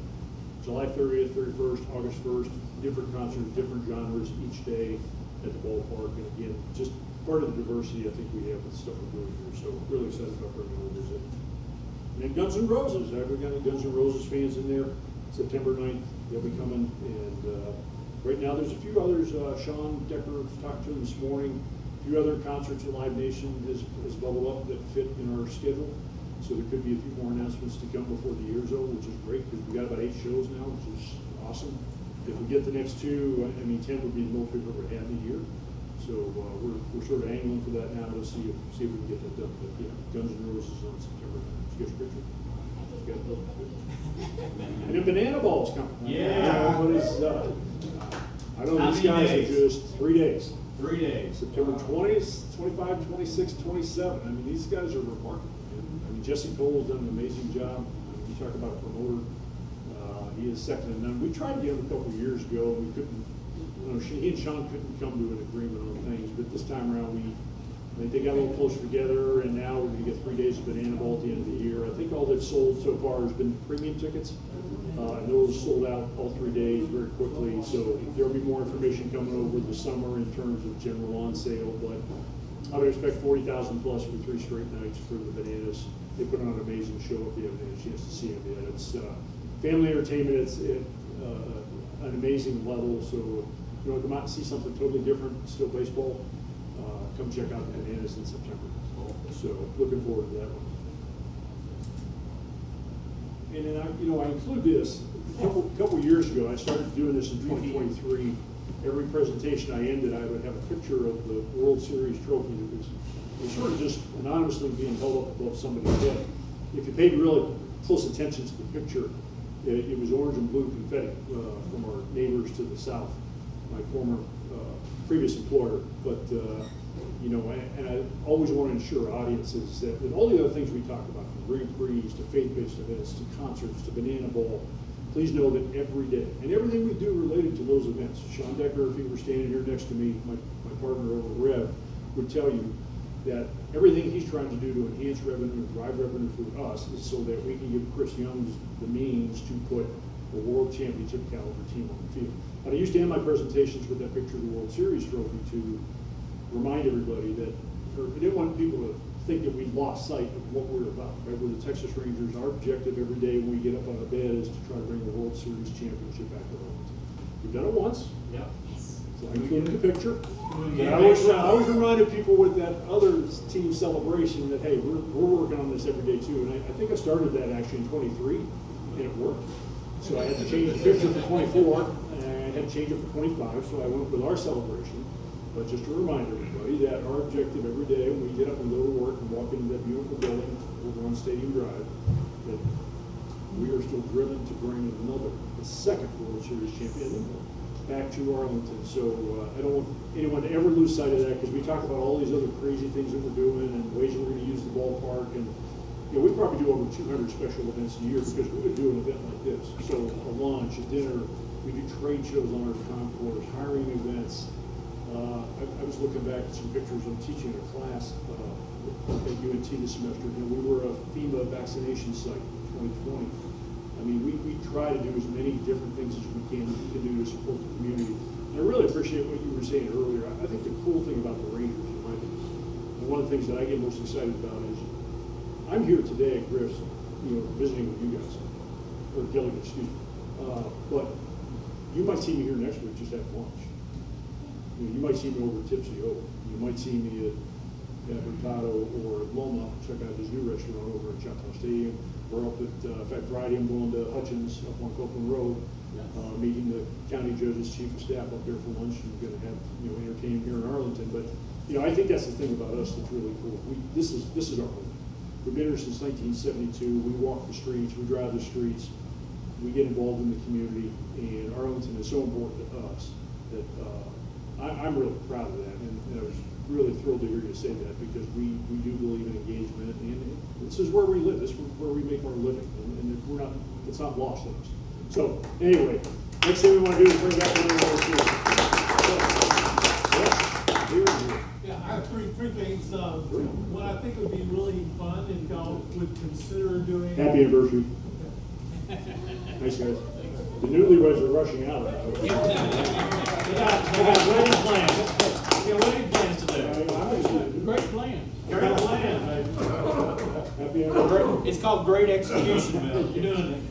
July 30th, 31st, August 1st, different concerts, different genres each day at the ballpark. And again, just part of the diversity I think we have with the stuff we're doing here. So really excited about bringing all those in. And then Guns N' Roses, have we got any Guns N' Roses fans in there? September 9th, they'll be coming. And right now there's a few others. Sean Decker talked to him this morning. A few other concerts at Live Nation has bubbled up that fit in our schedule. So there could be a few more announcements to come before the year's over, which is great because we got about 8 shows now, which is awesome. If we get the next 2, I mean 10 would be the most we've ever had in a year. So we're sort of angling for that now to see if we can get that done. But yeah, Guns N' Roses on September 9th. Did you get your picture? And then Banana Ball's coming. Yeah. Everybody's, I know How these many guys days? are just 3 days. 3 days. September 20th, 25, 26, 27. I mean, these guys are remarkable. I mean, Jesse Cole's done an amazing job. I mean, you talk about a promoter. He is second to none. We tried to get him a couple of years ago. We couldn't, he and Sean couldn't come to an agreement on things, but this time around they got a little closer together, and now we're going to get 3 days of Banana Ball at the end of the year. I think all they've sold so far has been premium tickets. And those sold out all 3 days very quickly. So there'll be more information coming over the summer in terms of general on sale, but I would expect 40,000 plus for 3 straight nights for the Bananas. They put on an amazing show if you haven't had a chance to see them yet. It's family entertainment. It's at an amazing level. So you know, come out and see something totally different, still baseball. Come check out the Bananas in September. So looking forward to that one. And then I include this. A couple years ago, I started doing this in 2023. Every presentation I ended, I would have a picture of the World Series trophy that was sort of just anonymously being held up above somebody's head. If you paid really close attention to the picture, it was orange and blue confetti from our neighbors to the south, my former previous employer. But you know, and I always want to ensure audiences that with all the other things we talk about, from Grand Prix to faith-based events to concerts to Banana Ball, please know that every day, and everything we do related to those events, Sean Decker, if he were standing here next to me, my partner over at Rev, would tell you that everything he's trying to do to enhance revenue and drive revenue for us is so that we can give Chris Young the means to put a world championship caliber team on the field. And I used to end my presentations with that picture of the World Series trophy to remind everybody that, or I didn't want people to think that we lost sight of what we're about, right? We're the Texas Rangers. Our objective every day when we get up out of bed is to try to bring the World Series championship back to Arlington. We've done it once. Yep. So I included the picture. And I always reminded people with that other team celebration that, hey, we're working on this every day too. And I think I started that actually in 23, and it worked. So I had to change the picture for 24, and I had to change it for 25, so I went with our celebration. But just to remind everybody that our objective every day when we get up and go to work and walk into that beautiful building over on Stadium Drive, that we are still driven to bring the second World Series champion back to Arlington. So I don't want anyone to ever lose sight of that, because we talk about all these other crazy things that we're doing and ways that we're going to use the ballpark. And you know, we probably do over 200 special events a year because we would do an event like this. So a lunch, a dinner, we do trade shows on our concourse, hiring events. I was looking back at some pictures of teaching a class at UNT this semester. You know, we were a FEMA vaccination site in 2020. I mean, we try to do as many different things as we can do to support the community. And I really appreciate what you were saying earlier. I think the cool thing about the Rangers, in my opinion, and one of the things that I get most excited about is I'm here today at Griff's, you know, visiting with you guys, or Gilligan, excuse me. But you might see me here next week just at lunch. You might see me over at Tipsy O. You might see me at Mercado or at Loma, check out this new restaurant over at Choctaw Stadium. We're up at, in fact, Friday I'm going to Hutchins up on Copeland Road, meeting the county judge's chief of staff up there for lunch. And we're going to have, you know, entertainment here in Arlington. But, you know, I think that's the thing about us that's really cool. This is our home. We've been here since 1972. We walk the streets, we drive the streets, we get involved in the community, and Arlington is so important to us that I'm really proud of that, and I was really thrilled to hear you say that, because we do believe in engagement, and this is where we live. This is where we make our living, and if we're not, it's not lost on us. So anyway, next thing we want to do is bring back the Here and here. Yeah, I have three things. What I think would be really fun if y'all would consider doing. Happy anniversary. Nice guys. The newlyweds are rushing out. We got wedding plans. We got wedding plans today. Great plan. Great plan. Happy anniversary. It's called great execution, man. You're doing it.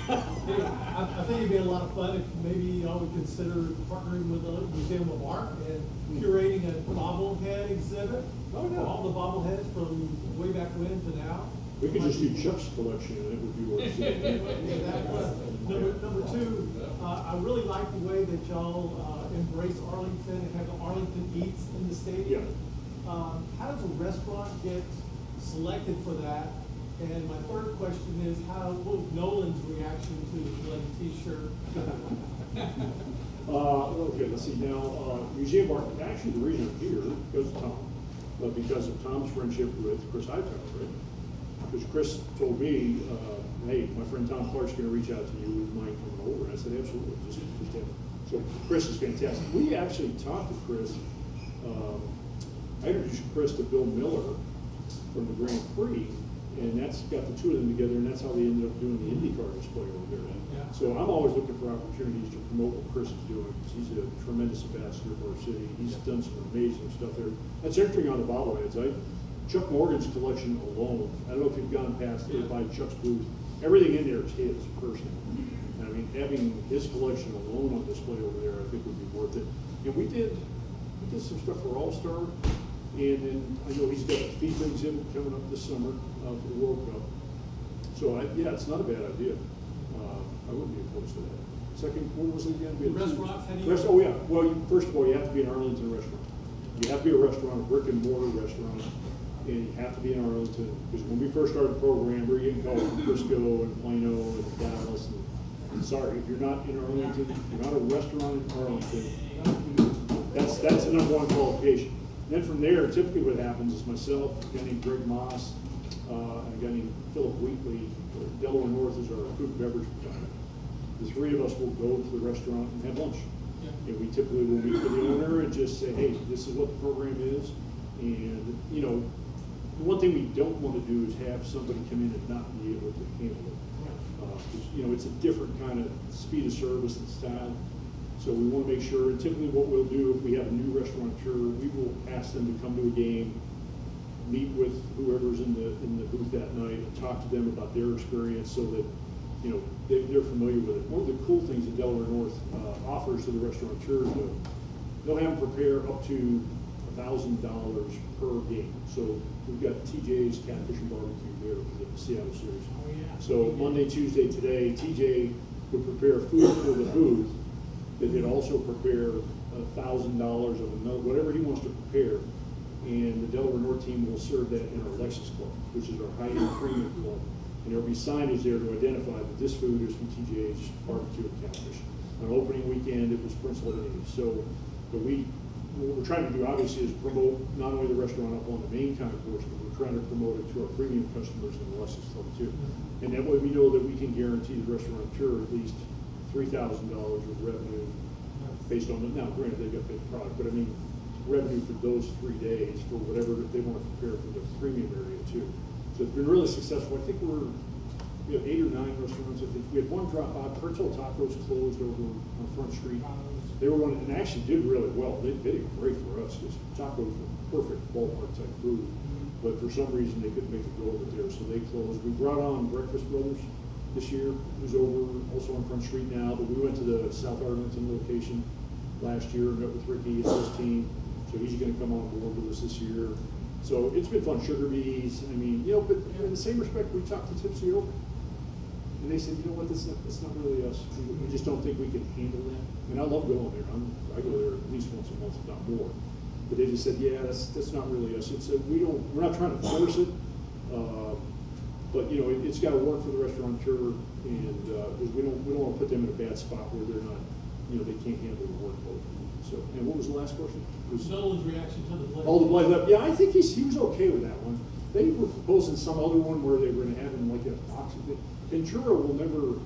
I think it'd be a lot of fun if maybe y'all would consider partnering with the Museum of Art and curating a bobblehead exhibit. Oh, yeah. All the bobbleheads from way back when to now. We could just do Chuck's collection and it would be worth seeing. Number two, I really like the way that y'all embrace Arlington and have the Arlington Eats in the stadium. How does a restaurant get selected for that? And my third question is, what was Nolan's reaction to the T-shirt? Okay, let's see now, Museum of Art, actually the reason I'm here goes to Tom, but because of Tom's friendship with Chris Hightower, right? Because Chris told me, hey, my friend Tom Clark's gonna reach out to you with mine coming over, and I said, absolutely, just have. So Chris is fantastic. We actually talked to Chris, I introduced Chris to Bill Miller from the Grand Prix, and that's got the two of them together, and that's how they ended up doing the IndyCar display over there. Yeah. So I'm always looking for opportunities to promote what Chris is doing, because he's a tremendous ambassador for our city. He's done some amazing stuff there. That's interesting on the bobbleheads. Chuck Morgan's collection alone, I don't know if you've gone past there by Chuck's booth, everything in there is his personally. I mean, having his collection alone on display over there, I think would be worth it. And we did some stuff for All-Star, and then I know he's got a FIFA exhibit coming up this summer for the World Cup. So yeah, it's not a bad idea. I wouldn't be opposed to that. Second, what was it again? We had two- Restaurants, how do you- Oh yeah, well, first of all, you have to be an Arlington restaurant. You have to be a restaurant, a brick and mortar restaurant, and you have to be in Arlington. Because when we first started the program, we were getting calls from Frisco and Plano and Dallas. And sorry, if you're not in Arlington, if you're not a restaurant in Arlington, that's the number one qualification. Then from there, typically what happens is myself, a guy named Greg Moss, and a guy named Philip Wheatley, Delaware North is our food and beverage provider. The three of us will go to the restaurant and have lunch. And we typically will meet with the owner and just say, hey, this is what the program is. And, you know, the one thing we don't want to do is have somebody come in and not be able to handle it. 'Cause, you know, it's a different kind of speed of service and style. So we want to make sure, and typically what we'll do if we have a new restaurateur, we will ask them to come to a game, meet with whoever's in the booth that night, and talk to them about their experience so that, you know, they're familiar with it. One of the cool things that Delaware North offers to the restaurateurs, though, they'll have them prepare up to $1,000 per game. So we've got TJ's Catfish and Barbecue there for the Seattle series. Oh, yeah. So Monday, Tuesday, today, TJ would prepare food for the booth that he'd also prepare $1,000 of another, whatever he wants to prepare. And the Delaware North team will serve that in our Lexus Club, which is our high-end premium club. And there'll be signage there to identify that this food is from TJ's Barbecue and Catfish. On opening weekend, it was Prince Lebanese. So, but what we're trying to do obviously is promote not only the restaurant up on the main concourse, but we're trying to promote it to our premium customers in the Lexus Club too. And that way we know that we can guarantee the restaurateur at least $3,000 of revenue based on the, now granted they've got big product, but I mean revenue for those 3 days for whatever they want to prepare for the premium area too. So it's been really successful. I think we have 8 or 9 restaurants. I think we had one drop out. Perto Tacos closed over on Front Street. They were one and actually did really well. They did great for us because tacos were perfect ballpark type food. But for some reason they couldn't make it go over there, so they closed. We brought on Breakfast Brothers this year, who's over also on Front Street now. But we went to the South Arlington location last year and met with Ricky and his team. So he's going to come on board with us this year. So it's been fun. Sugar Bees. I mean, you know, but in the same respect, we talked to Tipsy Oak, and they said, you know what, that's not really us. We just don't think we can handle that. I mean, I love going there. I go there at least once a month, if not more. But they just said, yeah, that's not really us. It's we're not trying to force it, but you know, it's got to work for the restaurateur, and because we don't want to put them in a bad spot where they're not, you know, they can't handle the workload. So, and what was the last question? Nolan's reaction to the play. Oh, the Blade Lab. Yeah, I think he was okay with that one. They were proposing some other one where they were going to have him like a box. Ventura will never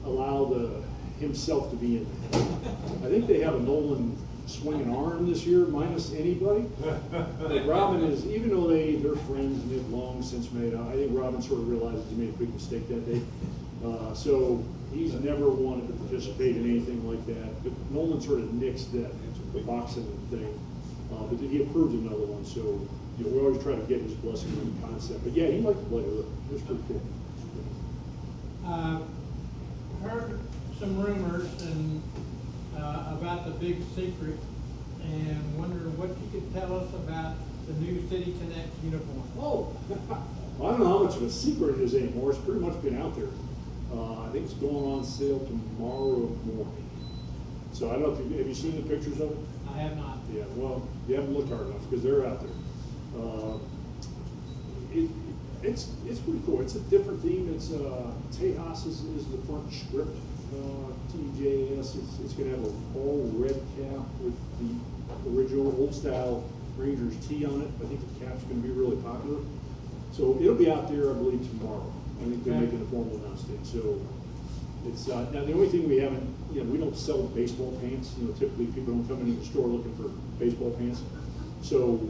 allow himself to be in there. I think they have a Nolan swing an arm this year minus anybody. But Robin is, even though they're friends and they've long since made out, I think Robin sort of realizes he made a big mistake that day. So he's never wanted to participate in anything like that. But Nolan sort of nixed that, the boxing thing. But he approved another one, so you know, we always try to get his blessing on the concept. But yeah, he liked to play with it. It was pretty cool. Heard some rumors and about the big secret, and wondering what you could tell us about the new City Connect uniform. Oh, I don't know how much of a secret it is anymore. It's pretty much been out there. I think it's going on sale tomorrow morning. So I don't know if have you seen the pictures of it? I have not. Yeah, well, you haven't looked hard enough because they're out there. It's pretty cool. It's a different theme. It's Tejas is the front script. TJS. It's going to have a all red cap with the original old style Rangers T on it. I think the cap's going to be really popular. So it'll be out there, I believe, tomorrow. I think they're making a formal announcement. So it's now the only thing we haven't, you know, we don't sell baseball pants. You know, typically people don't come into the store looking for baseball pants. So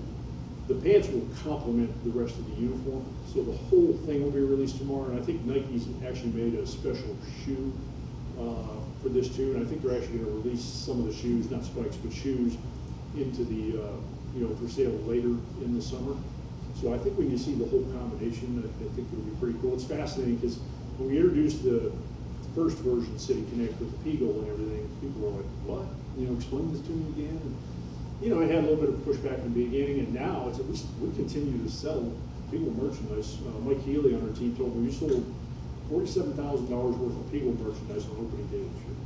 the pants will complement the rest of the uniform. So the whole thing will be released tomorrow. And I think Nike's actually made a special shoe for this too. And I think they're actually going to release some of the shoes, not spikes, but shoes into the, you know, for sale later in the summer. So I think when you see the whole combination, I think it'll be pretty cool. It's fascinating because when we introduced the first version of City Connect with Peagle and everything, people were like, what? You know, explain this to me again. And, you know, it had a little bit of pushback in the beginning, and now it's at least we continue to sell Peagle merchandise. Mike Healy on our team told me we sold $47,000 worth of Peagle merchandise on opening day this year.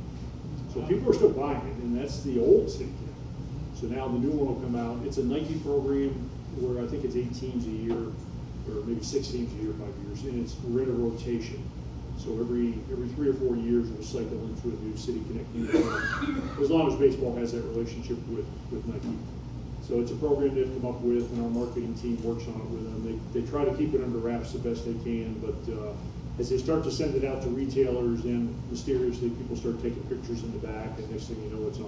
So people are still buying it, and that's the old City Connect. So now the new one will come out. It's a Nike program where I think it's 8 teams a year, or maybe 6 teams a year, 5 years, and we're in a rotation. So every 3 or 4 years we'll cycle into a new City Connect uniform, as long as baseball has that relationship with Nike. So it's a program they've come up with, and our marketing team works on it with them. They try to keep it under wraps the best they can, but as they start to send it out to retailers, then mysteriously people start taking pictures in the back, and next thing you know, it's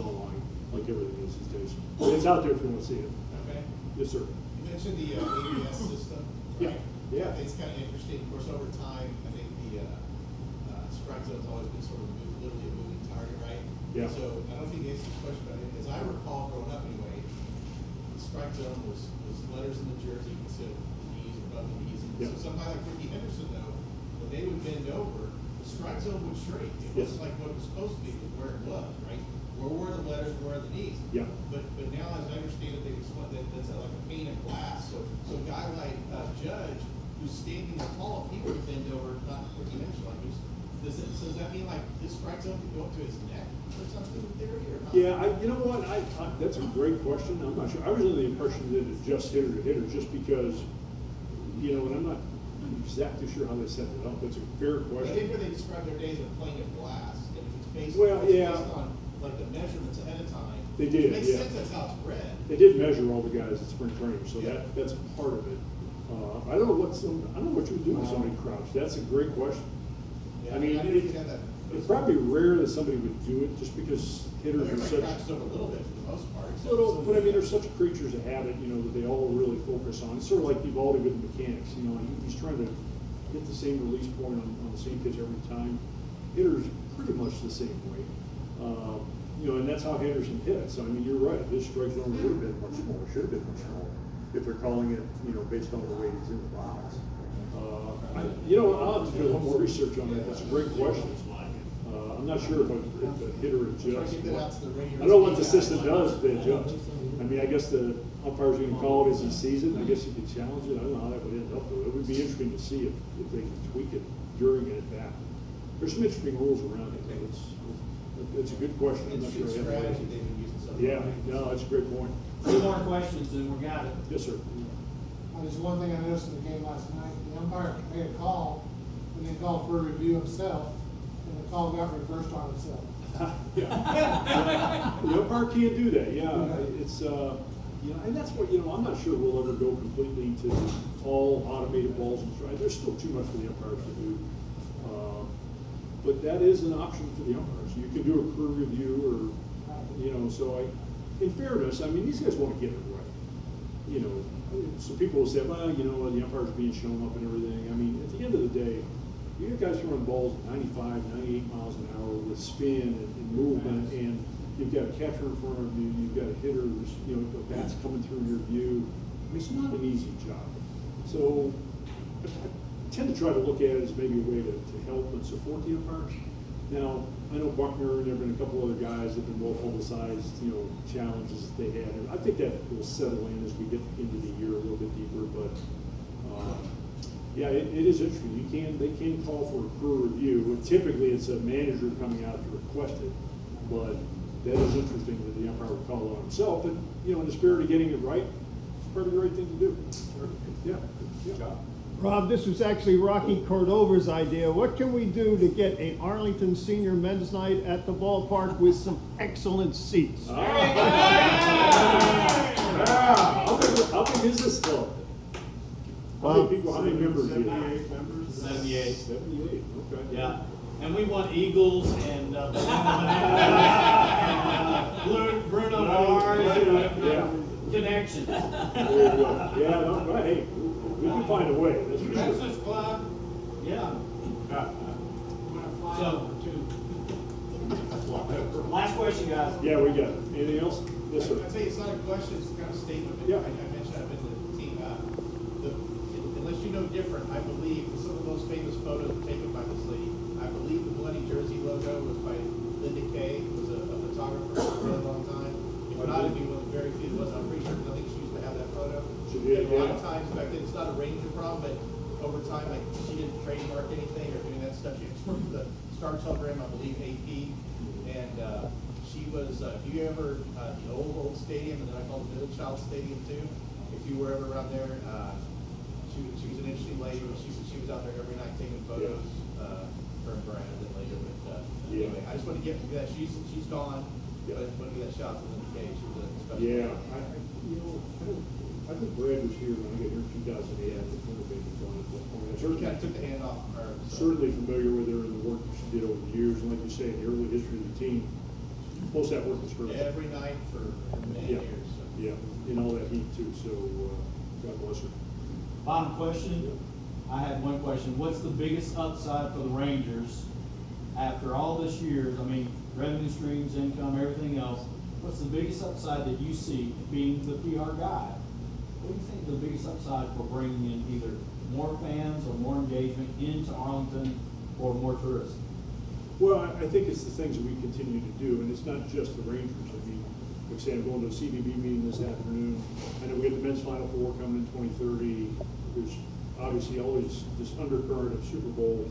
online, like everything is these days. But it's out there if you want to see it. Okay. Yes, sir. You mentioned the ABS system, Yeah. right? Yeah. I think it's kind of interesting. Of course, over time, I think the strike zone's always been sort of literally a moving target, right? Yeah. So I don't think you answered this question, but as I recall growing up anyway, the strike zone was letters in the jersey to the knees, above the knees. And Yeah. so somebody like Ricky Henderson, though, when they would bend over, the strike zone would shrink. It Yes. wasn't like what it was supposed to be, but where it was, right? Where were the letters, where are the knees? Yeah. But now, as I understand it, they've explained that that's like a pane of glass. So a guy like Judge, who's standing there tall, if he were to bend over, not what you mentioned, like, does that mean like this strike zone could go up to his neck or something in theory, or not? Yeah, you know what? That's a great question. I'm not sure. I was under the impression that it's just hitter to hitter, just because, you know, and I'm not exactly sure how they set it up. That's a fair I think question. where they describe their days of playing of glass, and if it's based, Well, yeah. based on like the measurements ahead of time. They did, It makes yeah. sense that's how it's read. They did measure all the guys at spring training, so Yeah. that's part of it. I don't know what you would do with somebody crouched. That's a great question. Yeah, I mean, I didn't have that. it's probably rare that somebody would do it, just because hitters are Everybody such. crouches over a little bit for the most part. except Little, some- but I mean, they're such creatures of habit, you know, that they all really focus on. It's sort of like Evaldi with the mechanics, you know, he's trying to get the same release point on the same pitch every time. Hitters pretty much the same way. You know, and that's how Henderson hits. I mean, you're right, his strike zone would have been much smaller, should have been much smaller, if they're calling it, you know, based on the way he's in the box. You know, I'll have to do a little more research on that. That's a great question. I'm not sure if a hitter adjusts. Try to get that out to the regular I don't know what the speed system guys. does if they adjust. I mean, I guess the umpire's gonna call it as he sees it, and I guess you could challenge it. I don't know how that would end up, though. It would be interesting to see if they can tweak it during and at bat. There's some interesting rules around it, though. It's a good question. I'm not It's sure I have the strategy answer. they've been using so far. Yeah, no, that's a great point. 2 more questions and we got it. Yes, sir. There's one thing I noticed in the game last night, the umpire made a call, and then called for a review himself, and the call got reversed on itself. Yeah. The umpire can't do that, yeah. It's, you know, and that's what, you know, I'm not sure we'll ever go completely to all automated balls and strikes. There's still too much for the umpires to do. But that is an option for the umpires. You can do a crew review, or, You know, so in fairness, I mean, these guys want to get it right. You know, so people will say, well, you know, the umpire's being shown up and everything. I mean, at the end of the day, you got guys throwing balls at 95, 98 miles an hour with spin and movement, and you've got a catcher in front of you, you've got a hitter, you know, the bat's coming through your view. I mean, it's not an easy job. So I tend to try to look at it as maybe a way to help and support the umpires. Now, I know Buckner and there have been a couple other guys that have been well publicized, you know, challenges that they had. And I think that will settle in as we get into the year a little bit deeper, but yeah, it is interesting. They can call for a crew review, and typically it's a manager coming out to request it, but that is interesting that the umpire would call on himself, and, you know, in the spirit of getting it right, it's probably the right thing to do. Yeah, good job. Rob, this was actually Rocky Cordova's idea. What can we do to get a Arlington senior men's night at the ballpark with some excellent seats? How big is this club? How many members do you have? 78. 78, okay. Yeah, and we want Eagles and Bruno Mars Yeah. connection. There you go. Yeah, no, but hey, we can find a way, that's for sure. Texas Club, Yeah. wanna fly So- over too. Last question, guys. Yeah, we got it. Anything else? Yes, sir. I tell you, it's not a question, it's kind of a statement. Yeah. I mentioned I've been to the team, unless you know different, I believe some of those famous photos were taken by this lady. I believe the bloody jersey logo was by Linda Kay, who was a photographer for a very long time. If not, it'd be one of the very few that was, I'm pretty sure, I think she used to have that photo. She did, And a lot of yeah. times back then, it's not a Ranger problem, but over time, like, she didn't trademark anything or doing that stuff. She was from the Star Telegram, I believe, AP. And, she was, if you ever, the old stadium, and then I call it Middle Child Stadium too. If you were ever around there, she was an interesting lady. She was out there every night taking photos, her and Brad and later. But anyway, I just want to get to that. She's gone, but I want to get that shot to Linda Kay. She was a special. Yeah, I think Brad was here when I got here in 2008. I think one of the babies on at that point. I She certainly kind of took the hand off of her. So. certainly familiar with her and the work that she did over the years, and like you say, in the early history of the team, most of that work was her. Every night for many Yeah. years. So. Yeah, in all that heat too, so, God bless her. Final question. I had one question. What's the biggest upside for the Rangers after all this years? I mean, revenue streams, income, everything else. What's the biggest upside that you see being the PR guy? What do you think the biggest upside for bringing in either more fans or more engagement into Arlington or more tourists? Well, I think it's the things that we continue to do, and it's not just the Rangers. I mean, like I say, I'm going to a CBB meeting this afternoon. I know we have the men's Final Four coming in 2030. There's obviously always this undercurrent of Super Bowl.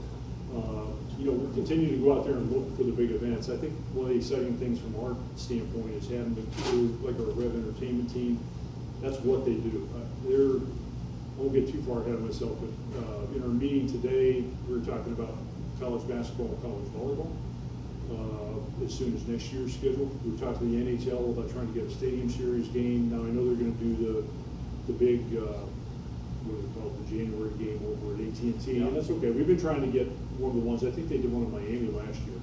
You know, we're continuing to go out there and look for the big events. I think one of the exciting things from our standpoint is having the crew, like our Rev Entertainment team. That's what they do. I won't get too far ahead of myself, but in our meeting today, we were talking about college basketball and college volleyball as soon as next year's schedule. We've talked to the NHL about trying to get a stadium series game. Now, I know they're going to do the big, what do they call it, the January game over at AT&T, and that's okay. We've been trying to get one of the ones, I think they did one in Miami last year.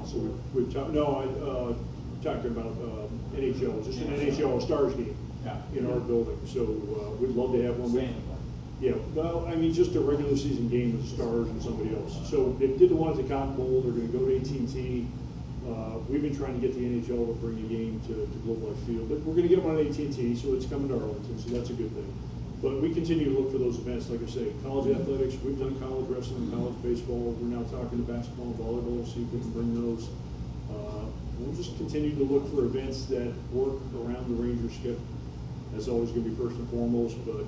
So we've talked, no, talking about NHL, just an NHL Stars game in our building. So we'd love to have one. Yeah, well, I mean, just a regular season game with the Stars and somebody else. So they did the one at the Cotton Bowl. They're going to go to AT&T. We've been trying to get the NHL to bring a game to Globe Life Field, but we're going to get one at AT&T, so it's coming to Arlington, so that's a good thing. But we continue to look for those events, like I say, college athletics. We've done college wrestling, college baseball. We're now talking to basketball and volleyball, see if we can bring those. We'll just continue to look for events that work around the Rangers schedule. That's always going to be first and foremost, but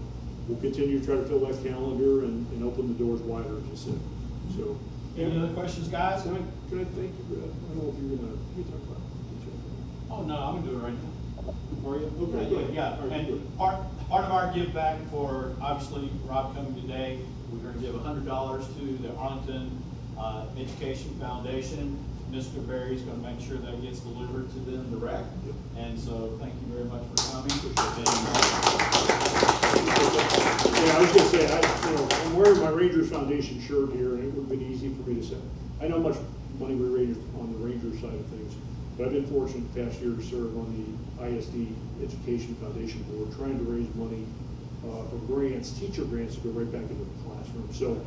we'll continue to try to fill that calendar and open the doors wider, as you said. So, Any other questions, guys? Can I thank you? I don't know if you're going to talk about it. Oh, no, I'm gonna do it right now. Are you? Okay, good. Yeah, All right, good. and part of our give back for, obviously, Rob coming today, we're gonna give $100 to the Arlington Education Foundation. Mr. Berry's gonna make sure that gets delivered to them direct. Yep. And so, thank you very much for coming. Yeah, I was gonna say, I'm wearing my Rangers Foundation shirt here, and it would've been easy for me to say. I know how much money we raised on the Rangers side of things. But I've been fortunate the past year to serve on the ISD Education Foundation Board, trying to raise money for grants, teacher grants, to go right back into the classroom. So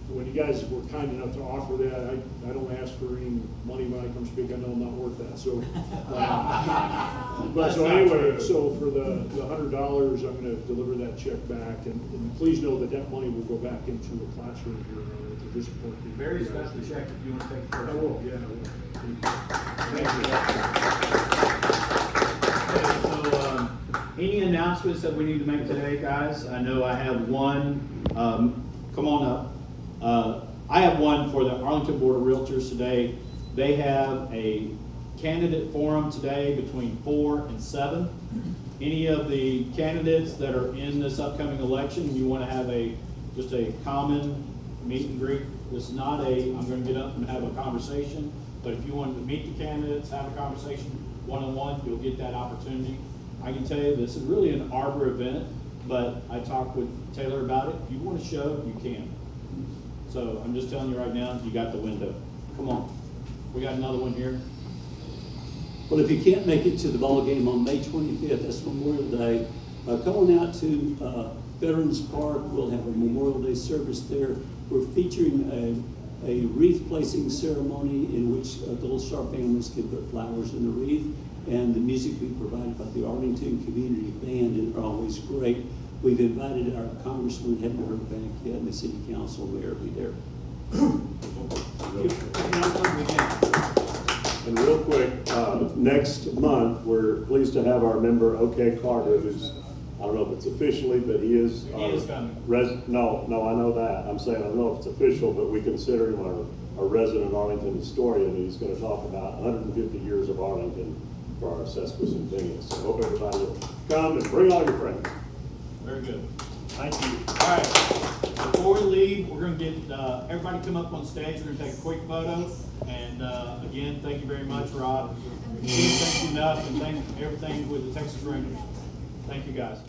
when you guys were kind enough to offer that, I don't ask for any money when I come speak. I know I'm not worth that. So, but so anyway, so for the $100, I'm going to deliver that check back, and please know that that money will go back into the classroom here at this point. Very special check if you want to take it. I will. Yeah, I will. Okay, so, any announcements that we need to make today, guys? I know I have one, come on up. I have one for the Arlington Board of Realtors today. They have a candidate forum today between 4 and 7. Any of the candidates that are in this upcoming election, you want to have just a common meet and greet. This is not I'm going to get up and have a conversation, but if you wanted to meet the candidates, have a conversation one-on-one, you'll get that opportunity. I can tell you this is really an Arbor event, but I talked with Taylor about it. If you want to show, you can. So I'm just telling you right now, you got the window. Come on. We got another one here. Well, if you can't make it to the ball game on May 25th, that's Memorial Day, going out to Veterans Park, we'll have a Memorial Day service there. We're featuring a wreath placing ceremony in which Gold Star families can put flowers in the wreath, and the music we provided by the Arlington Community Band are always great. We've invited our congressman, haven't heard back yet, and the city council mayor will be there. And real quick, next month, we're pleased to have our member, OK Carter, who's, I don't know if it's officially, but he is. He is coming. No, I know that. I'm saying, I don't know if it's official, but we consider him our resident Arlington historian. He's going to talk about 150 years of Arlington for our sesquicentennial. So hope everybody will come and bring all your friends. Very good. Thank you. All right. Before we leave, we're going to get everybody come up on stage. We're going to take a quick photo. And again, thank you very much, Rob. Thank you enough, and thank everything with the Texas Rangers. Thank you, guys.